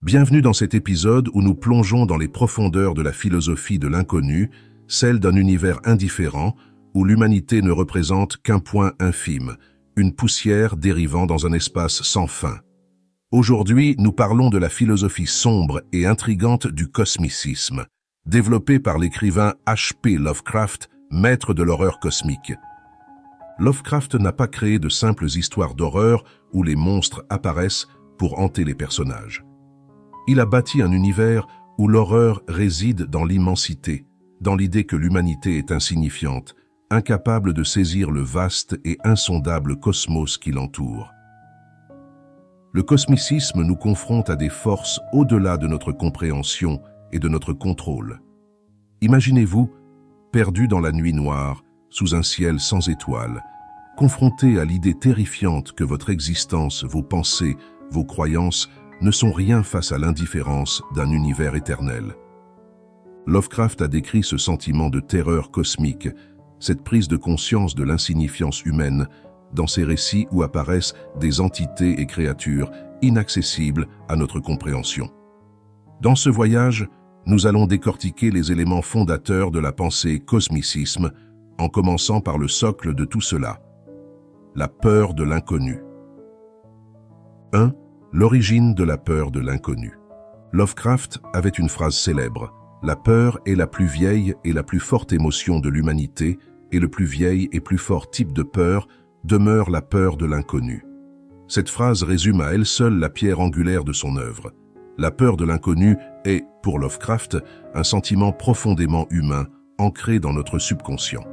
Bienvenue dans cet épisode où nous plongeons dans les profondeurs de la philosophie de l'inconnu, celle d'un univers indifférent où l'humanité ne représente qu'un point infime, une poussière dérivant dans un espace sans fin. Aujourd'hui, nous parlons de la philosophie sombre et intrigante du cosmicisme, développée par l'écrivain H.P. Lovecraft, maître de l'horreur cosmique. Lovecraft n'a pas créé de simples histoires d'horreur où les monstres apparaissent pour hanter les personnages. Il a bâti un univers où l'horreur réside dans l'immensité, dans l'idée que l'humanité est insignifiante, incapable de saisir le vaste et insondable cosmos qui l'entoure. Le cosmicisme nous confronte à des forces au-delà de notre compréhension et de notre contrôle. Imaginez-vous, perdu dans la nuit noire, sous un ciel sans étoiles, confronté à l'idée terrifiante que votre existence, vos pensées, vos croyances ne sont rien face à l'indifférence d'un univers éternel. Lovecraft a décrit ce sentiment de terreur cosmique, cette prise de conscience de l'insignifiance humaine, dans ses récits où apparaissent des entités et créatures inaccessibles à notre compréhension. Dans ce voyage, nous allons décortiquer les éléments fondateurs de la pensée cosmicisme, en commençant par le socle de tout cela, la peur de l'inconnu. 1. L'origine de la peur de l'inconnu. Lovecraft avait une phrase célèbre: « La peur est la plus vieille et la plus forte émotion de l'humanité, et le plus vieil et plus fort type de peur demeure la peur de l'inconnu. » Cette phrase résume à elle seule la pierre angulaire de son œuvre. La peur de l'inconnu est, pour Lovecraft, un sentiment profondément humain, ancré dans notre subconscient.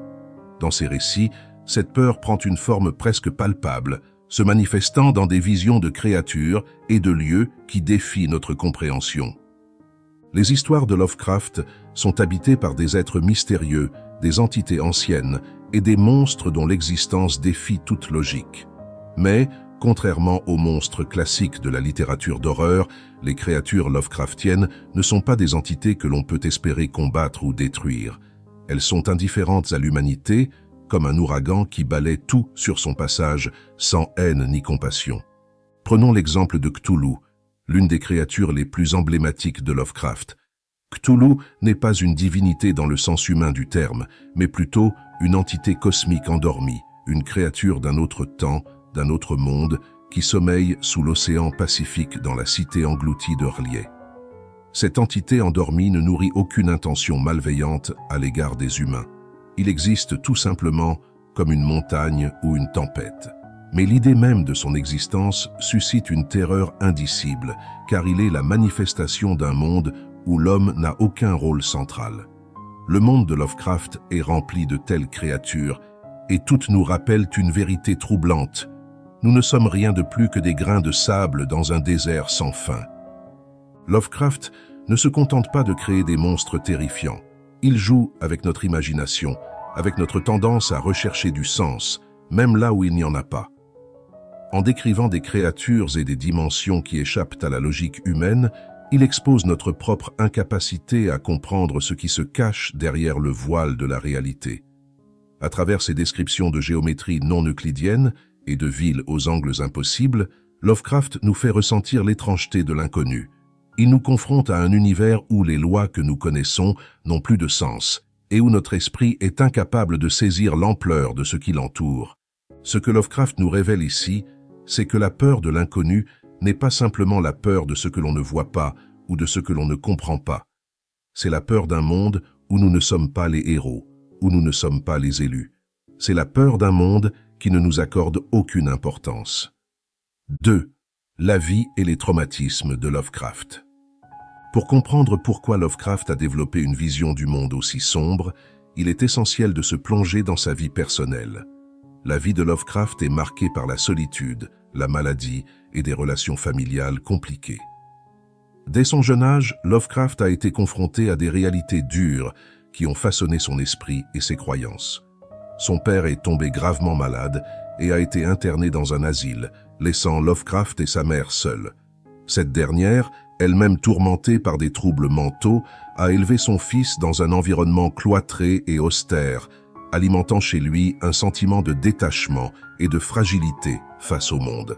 Dans ses récits, cette peur prend une forme presque palpable, se manifestant dans des visions de créatures et de lieux qui défient notre compréhension. Les histoires de Lovecraft sont habitées par des êtres mystérieux, des entités anciennes et des monstres dont l'existence défie toute logique. Mais, contrairement aux monstres classiques de la littérature d'horreur, les créatures Lovecraftiennes ne sont pas des entités que l'on peut espérer combattre ou détruire. Elles sont indifférentes à l'humanité, comme un ouragan qui balaie tout sur son passage, sans haine ni compassion. Prenons l'exemple de Cthulhu, l'une des créatures les plus emblématiques de Lovecraft. Cthulhu n'est pas une divinité dans le sens humain du terme, mais plutôt une entité cosmique endormie, une créature d'un autre temps, d'un autre monde, qui sommeille sous l'océan Pacifique dans la cité engloutie de R'lyeh. Cette entité endormie ne nourrit aucune intention malveillante à l'égard des humains. Il existe tout simplement comme une montagne ou une tempête. Mais l'idée même de son existence suscite une terreur indicible, car il est la manifestation d'un monde où l'homme n'a aucun rôle central. Le monde de Lovecraft est rempli de telles créatures, et toutes nous rappellent une vérité troublante. Nous ne sommes rien de plus que des grains de sable dans un désert sans fin. Lovecraft ne se contente pas de créer des monstres terrifiants. Il joue avec notre imagination, avec notre tendance à rechercher du sens, même là où il n'y en a pas. En décrivant des créatures et des dimensions qui échappent à la logique humaine, il expose notre propre incapacité à comprendre ce qui se cache derrière le voile de la réalité. À travers ses descriptions de géométrie non euclidienne et de villes aux angles impossibles, Lovecraft nous fait ressentir l'étrangeté de l'inconnu. Il nous confronte à un univers où les lois que nous connaissons n'ont plus de sens et où notre esprit est incapable de saisir l'ampleur de ce qui l'entoure. Ce que Lovecraft nous révèle ici, c'est que la peur de l'inconnu n'est pas simplement la peur de ce que l'on ne voit pas ou de ce que l'on ne comprend pas. C'est la peur d'un monde où nous ne sommes pas les héros, où nous ne sommes pas les élus. C'est la peur d'un monde qui ne nous accorde aucune importance. 2. La vie et les traumatismes de Lovecraft. Pour comprendre pourquoi Lovecraft a développé une vision du monde aussi sombre, il est essentiel de se plonger dans sa vie personnelle. La vie de Lovecraft est marquée par la solitude, la maladie et des relations familiales compliquées. Dès son jeune âge, Lovecraft a été confronté à des réalités dures qui ont façonné son esprit et ses croyances. Son père est tombé gravement malade et a été interné dans un asile, laissant Lovecraft et sa mère seuls. Cette dernière, elle-même tourmentée par des troubles mentaux, a élevé son fils dans un environnement cloîtré et austère, alimentant chez lui un sentiment de détachement et de fragilité face au monde.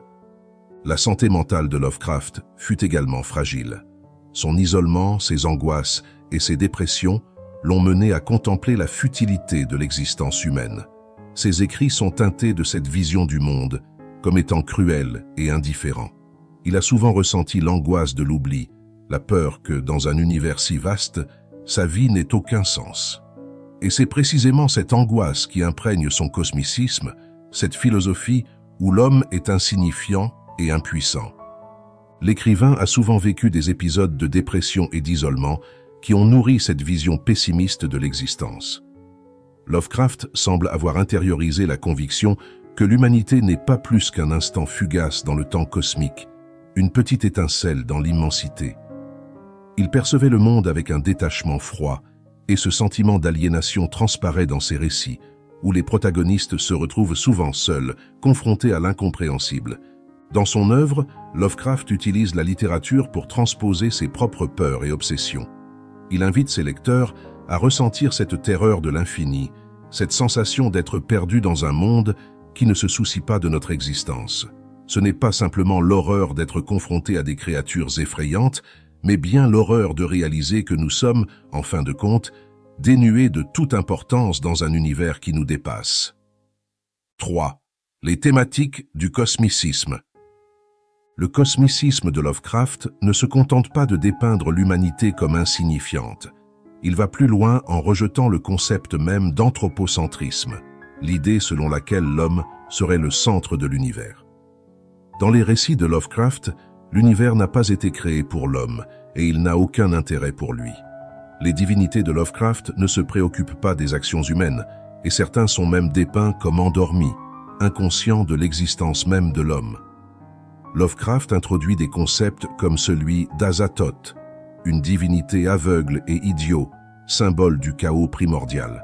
La santé mentale de Lovecraft fut également fragile. Son isolement, ses angoisses et ses dépressions l'ont mené à contempler la futilité de l'existence humaine. Ses écrits sont teintés de cette vision du monde comme étant cruel et indifférent. Il a souvent ressenti l'angoisse de l'oubli, la peur que, dans un univers si vaste, sa vie n'ait aucun sens. Et c'est précisément cette angoisse qui imprègne son cosmicisme, cette philosophie où l'homme est insignifiant et impuissant. L'écrivain a souvent vécu des épisodes de dépression et d'isolement qui ont nourri cette vision pessimiste de l'existence. Lovecraft semble avoir intériorisé la conviction que l'humanité n'est pas plus qu'un instant fugace dans le temps cosmique, une petite étincelle dans l'immensité. Il percevait le monde avec un détachement froid, et ce sentiment d'aliénation transparaît dans ses récits, où les protagonistes se retrouvent souvent seuls, confrontés à l'incompréhensible. Dans son œuvre, Lovecraft utilise la littérature pour transposer ses propres peurs et obsessions. Il invite ses lecteurs à ressentir cette terreur de l'infini, cette sensation d'être perdu dans un monde qui ne se soucie pas de notre existence. Ce n'est pas simplement l'horreur d'être confronté à des créatures effrayantes, mais bien l'horreur de réaliser que nous sommes, en fin de compte, dénués de toute importance dans un univers qui nous dépasse. 3. Les thématiques du cosmicisme. Le cosmicisme de Lovecraft ne se contente pas de dépeindre l'humanité comme insignifiante. Il va plus loin en rejetant le concept même d'anthropocentrisme, l'idée selon laquelle l'homme serait le centre de l'univers. Dans les récits de Lovecraft, l'univers n'a pas été créé pour l'homme et il n'a aucun intérêt pour lui. Les divinités de Lovecraft ne se préoccupent pas des actions humaines et certains sont même dépeints comme endormis, inconscients de l'existence même de l'homme. Lovecraft introduit des concepts comme celui d'Azathoth, une divinité aveugle et idiot, symbole du chaos primordial.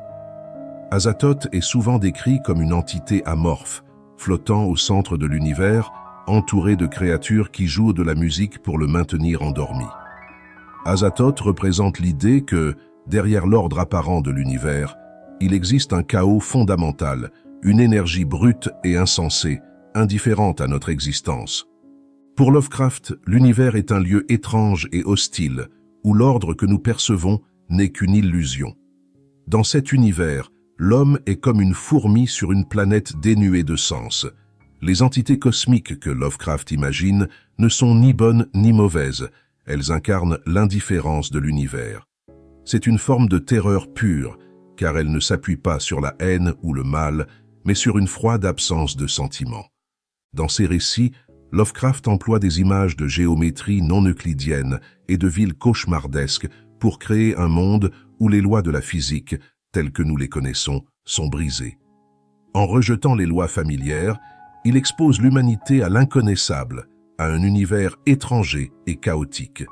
Azathoth est souvent décrit comme une entité amorphe, flottant au centre de l'univers, entouré de créatures qui jouent de la musique pour le maintenir endormi. Azathoth représente l'idée que, derrière l'ordre apparent de l'univers, il existe un chaos fondamental, une énergie brute et insensée, indifférente à notre existence. Pour Lovecraft, l'univers est un lieu étrange et hostile, où l'ordre que nous percevons n'est qu'une illusion. Dans cet univers, l'homme est comme une fourmi sur une planète dénuée de sens. Les entités cosmiques que Lovecraft imagine ne sont ni bonnes ni mauvaises, elles incarnent l'indifférence de l'univers. C'est une forme de terreur pure, car elle ne s'appuie pas sur la haine ou le mal, mais sur une froide absence de sentiments. Dans ses récits, Lovecraft emploie des images de géométrie non euclidienne et de villes cauchemardesques pour créer un monde où les lois de la physique, telles que nous les connaissons, sont brisées. En rejetant les lois familières, il expose l'humanité à l'inconnaissable, à un univers étranger et chaotique.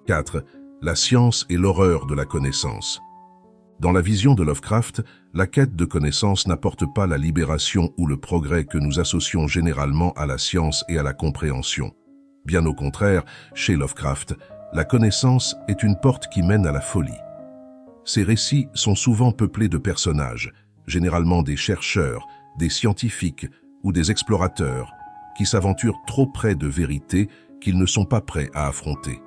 4. La science et l'horreur de la connaissance. Dans la vision de Lovecraft, la quête de connaissance n'apporte pas la libération ou le progrès que nous associons généralement à la science et à la compréhension. Bien au contraire, chez Lovecraft, la connaissance est une porte qui mène à la folie. Ces récits sont souvent peuplés de personnages, généralement des chercheurs, des scientifiques ou des explorateurs, qui s'aventurent trop près de vérités qu'ils ne sont pas prêts à affronter.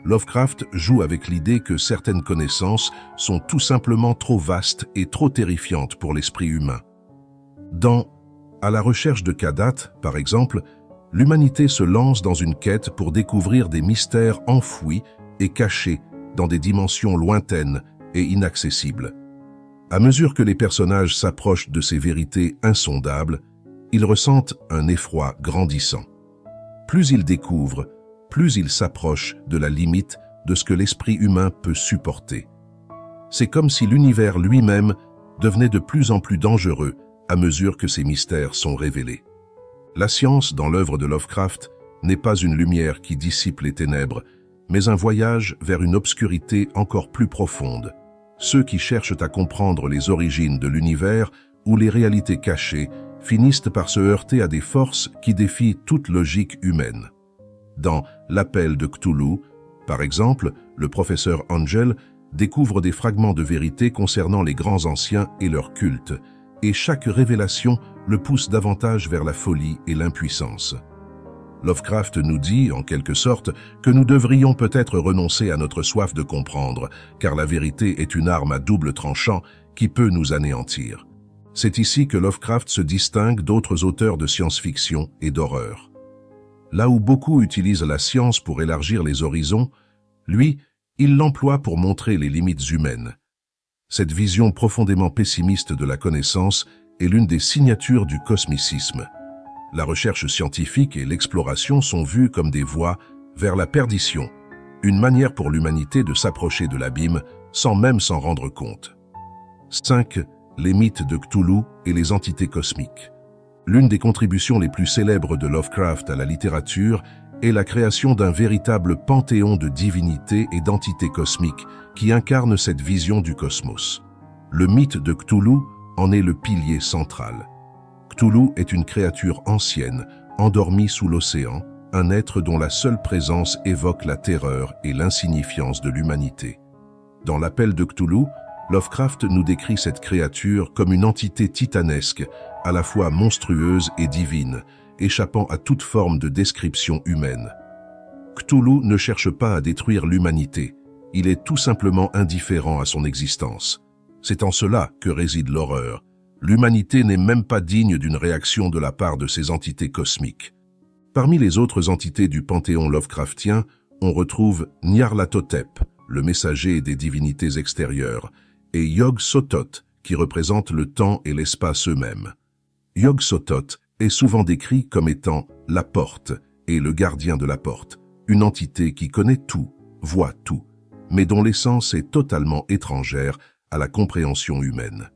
Lovecraft joue avec l'idée que certaines connaissances sont tout simplement trop vastes et trop terrifiantes pour l'esprit humain. Dans « À la recherche de Kadath », par exemple, l'humanité se lance dans une quête pour découvrir des mystères enfouis et cachés dans des dimensions lointaines et inaccessibles. À mesure que les personnages s'approchent de ces vérités insondables, ils ressentent un effroi grandissant. Plus ils découvrent, plus ils s'approchent de la limite de ce que l'esprit humain peut supporter. C'est comme si l'univers lui-même devenait de plus en plus dangereux à mesure que ces mystères sont révélés. La science, dans l'œuvre de Lovecraft, n'est pas une lumière qui dissipe les ténèbres, mais un voyage vers une obscurité encore plus profonde. Ceux qui cherchent à comprendre les origines de l'univers ou les réalités cachées finissent par se heurter à des forces qui défient toute logique humaine. Dans L'appel de Cthulhu, par exemple, le professeur Angel découvre des fragments de vérité concernant les grands anciens et leur culte, et chaque révélation le pousse davantage vers la folie et l'impuissance. Lovecraft nous dit, en quelque sorte, que nous devrions peut-être renoncer à notre soif de comprendre, car la vérité est une arme à double tranchant qui peut nous anéantir. C'est ici que Lovecraft se distingue d'autres auteurs de science-fiction et d'horreur. Là où beaucoup utilisent la science pour élargir les horizons, lui, il l'emploie pour montrer les limites humaines. Cette vision profondément pessimiste de la connaissance est l'une des signatures du cosmicisme. La recherche scientifique et l'exploration sont vues comme des voies vers la perdition, une manière pour l'humanité de s'approcher de l'abîme sans même s'en rendre compte. 5. Les mythes de Cthulhu et les entités cosmiques. L'une des contributions les plus célèbres de Lovecraft à la littérature est la création d'un véritable panthéon de divinités et d'entités cosmiques qui incarnent cette vision du cosmos. Le mythe de Cthulhu en est le pilier central. Cthulhu est une créature ancienne, endormie sous l'océan, un être dont la seule présence évoque la terreur et l'insignifiance de l'humanité. Dans l'Appel de Cthulhu, Lovecraft nous décrit cette créature comme une entité titanesque, à la fois monstrueuse et divine, échappant à toute forme de description humaine. Cthulhu ne cherche pas à détruire l'humanité, il est tout simplement indifférent à son existence. C'est en cela que réside l'horreur. L'humanité n'est même pas digne d'une réaction de la part de ces entités cosmiques. Parmi les autres entités du panthéon Lovecraftien, on retrouve Nyarlathotep, le messager des divinités extérieures, et Yog-Sothoth, qui représente le temps et l'espace eux-mêmes. Yog-Sothoth est souvent décrit comme étant la porte et le gardien de la porte, une entité qui connaît tout, voit tout, mais dont l'essence est totalement étrangère à la compréhension humaine.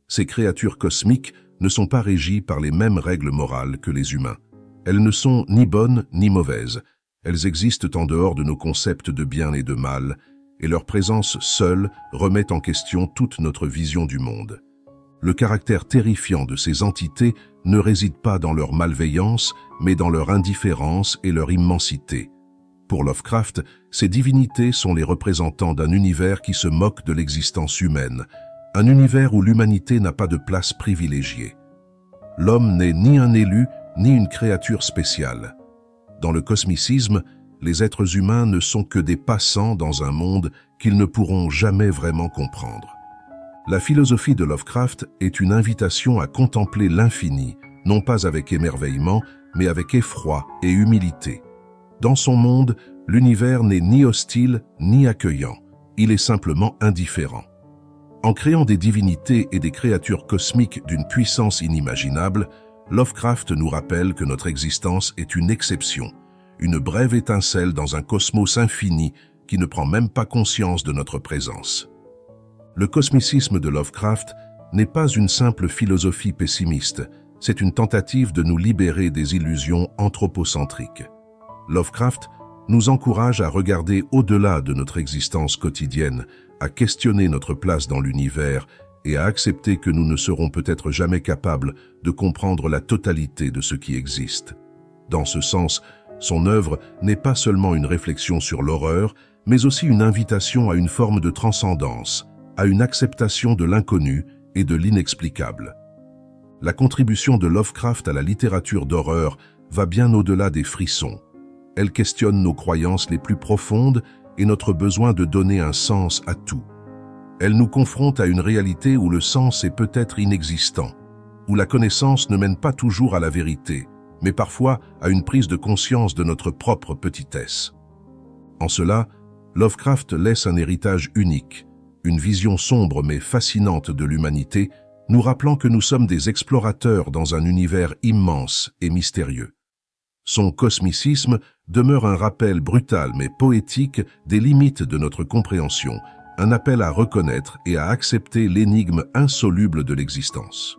Ces créatures cosmiques ne sont pas régies par les mêmes règles morales que les humains. Elles ne sont ni bonnes ni mauvaises. Elles existent en dehors de nos concepts de bien et de mal, et leur présence seule remet en question toute notre vision du monde. Le caractère terrifiant de ces entités ne réside pas dans leur malveillance, mais dans leur indifférence et leur immensité. Pour Lovecraft, ces divinités sont les représentants d'un univers qui se moque de l'existence humaine, un univers où l'humanité n'a pas de place privilégiée. L'homme n'est ni un élu, ni une créature spéciale. Dans le cosmicisme, les êtres humains ne sont que des passants dans un monde qu'ils ne pourront jamais vraiment comprendre. La philosophie de Lovecraft est une invitation à contempler l'infini, non pas avec émerveillement, mais avec effroi et humilité. Dans son monde, l'univers n'est ni hostile ni accueillant, il est simplement indifférent. En créant des divinités et des créatures cosmiques d'une puissance inimaginable, Lovecraft nous rappelle que notre existence est une exception, une brève étincelle dans un cosmos infini qui ne prend même pas conscience de notre présence. Le cosmicisme de Lovecraft n'est pas une simple philosophie pessimiste, c'est une tentative de nous libérer des illusions anthropocentriques. Lovecraft nous encourage à regarder au-delà de notre existence quotidienne, à questionner notre place dans l'univers et à accepter que nous ne serons peut-être jamais capables de comprendre la totalité de ce qui existe. Dans ce sens, son œuvre n'est pas seulement une réflexion sur l'horreur, mais aussi une invitation à une forme de transcendance, à une acceptation de l'inconnu et de l'inexplicable. La contribution de Lovecraft à la littérature d'horreur va bien au-delà des frissons. Elle questionne nos croyances les plus profondes et notre besoin de donner un sens à tout. Elle nous confronte à une réalité où le sens est peut-être inexistant, où la connaissance ne mène pas toujours à la vérité, mais parfois à une prise de conscience de notre propre petitesse. En cela, Lovecraft laisse un héritage unique, une vision sombre mais fascinante de l'humanité, nous rappelant que nous sommes des explorateurs dans un univers immense et mystérieux. Son cosmicisme demeure un rappel brutal mais poétique des limites de notre compréhension, un appel à reconnaître et à accepter l'énigme insoluble de l'existence.